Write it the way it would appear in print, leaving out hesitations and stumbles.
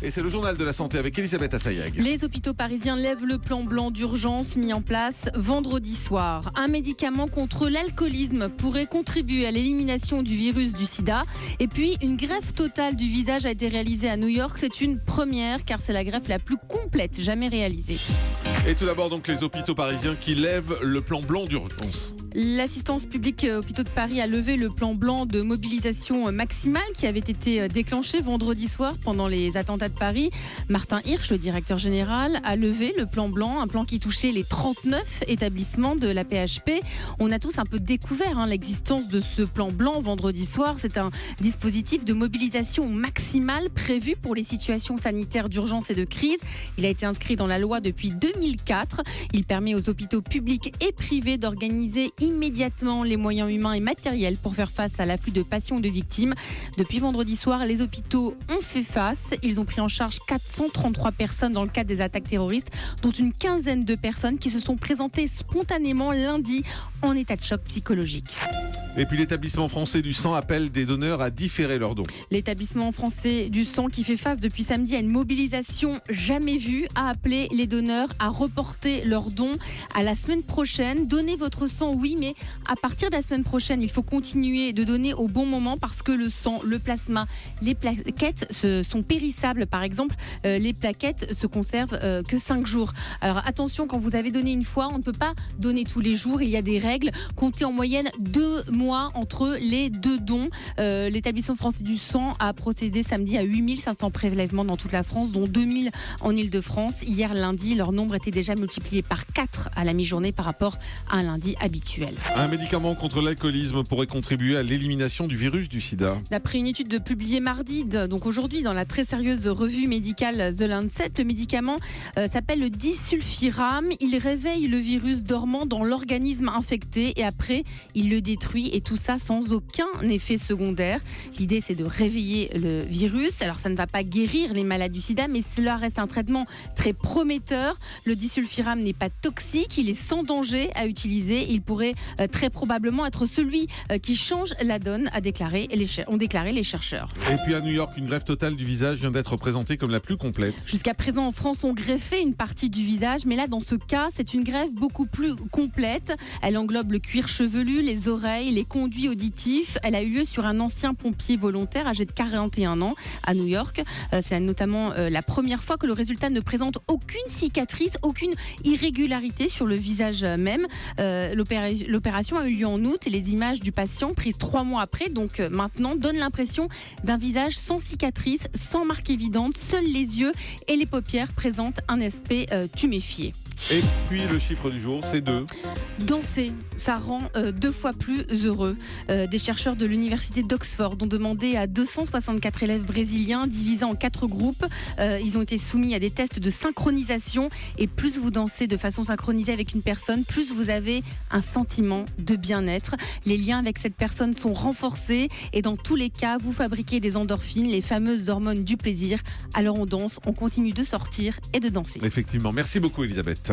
Et c'est le journal de la santé avec Elisabeth Assayag. Les hôpitaux parisiens lèvent le plan blanc d'urgence mis en place vendredi soir. Un médicament contre l'alcoolisme pourrait contribuer à l'élimination du virus du sida. Et puis, une greffe totale du visage a été réalisée à New York. C'est une première car c'est la greffe la plus complète jamais réalisée. Et tout d'abord, donc, les hôpitaux parisiens qui lèvent le plan blanc d'urgence. L'assistance publique hôpitaux de Paris a levé le plan blanc de mobilisation maximale qui avait été déclenché vendredi soir pendant les attentats de Paris. Martin Hirsch, le directeur général, a levé le plan blanc, un plan qui touchait les 39 établissements de la PHP. On a tous un peu découvert l'existence de ce plan blanc vendredi soir. C'est un dispositif de mobilisation maximale prévu pour les situations sanitaires d'urgence et de crise. Il a été inscrit dans la loi depuis 2004. Il permet aux hôpitaux publics et privés d'organiser immédiatement les moyens humains et matériels pour faire face à l'afflux de patients ou de victimes. Depuis vendredi soir, les hôpitaux ont fait face. Ils ont pris en charge 433 personnes dans le cadre des attaques terroristes, dont une quinzaine de personnes qui se sont présentées spontanément lundi en état de choc psychologique. Et puis l'établissement français du sang appelle des donneurs à différer leurs dons. L'établissement français du sang qui fait face depuis samedi à une mobilisation jamais vue a appelé les donneurs à reporter leurs dons à la semaine prochaine. Donnez votre sang, oui, mais à partir de la semaine prochaine, il faut continuer de donner au bon moment parce que le sang, le plasma, les plaquettes sont périssables. Par exemple, les plaquettes se conservent que 5 jours. Alors attention, quand vous avez donné une fois, on ne peut pas donner tous les jours. Il y a des règles. Comptez en moyenne 2 mois entre les 2 dons. L'établissement français du sang a procédé samedi à 8500 prélèvements dans toute la France, dont 2000 en Île-de-France. Hier lundi, leur nombre était déjà multiplié par 4 à la mi-journée par rapport à un lundi habituel. Un médicament contre l'alcoolisme pourrait contribuer à l'élimination du virus du sida. D'après une étude publiée mardi, donc aujourd'hui dans la très sérieuse revue médicale The Lancet, le médicament s'appelle le disulfiram. Il réveille le virus dormant dans l'organisme infecté et après il le détruit, et tout ça sans aucun effet secondaire. L'idée, c'est de réveiller le virus. Alors ça ne va pas guérir les malades du sida, mais cela reste un traitement très prometteur. Le disulfiram n'est pas toxique, il est sans danger à utiliser. Il pourrait très probablement être celui qui change la donne, ont déclaré les chercheurs. Et puis à New York, une greffe totale du visage vient d'être présentée comme la plus complète. Jusqu'à présent, en France, on greffait une partie du visage, mais là, dans ce cas, c'est une greffe beaucoup plus complète. Elle englobe le cuir chevelu, les oreilles, les conduits auditifs. Elle a eu lieu sur un ancien pompier volontaire âgé de 41 ans à New York. C'est notamment la première fois que le résultat ne présente aucune cicatrice, aucune irrégularité sur le visage même. L'opération a eu lieu en août et les images du patient prises 3 mois après, donc maintenant, donnent l'impression d'un visage sans cicatrice, sans marque évidente. Seuls les yeux et les paupières présentent un aspect tuméfié. Et puis le chiffre du jour, c'est 2. Danser, ça rend 2 fois plus heureux. Des chercheurs de l'université d'Oxford ont demandé à 264 élèves brésiliens divisés en 4 groupes. Ils ont été soumis à des tests de synchronisation et plus vous dansez de façon synchronisée avec une personne, plus vous avez un sentiment de bien-être. Les liens avec cette personne sont renforcés et dans tous les cas, vous fabriquez des endorphines, les fameuses hormones du plaisir. Alors on danse, on continue de sortir et de danser. Effectivement, merci beaucoup Elisabeth.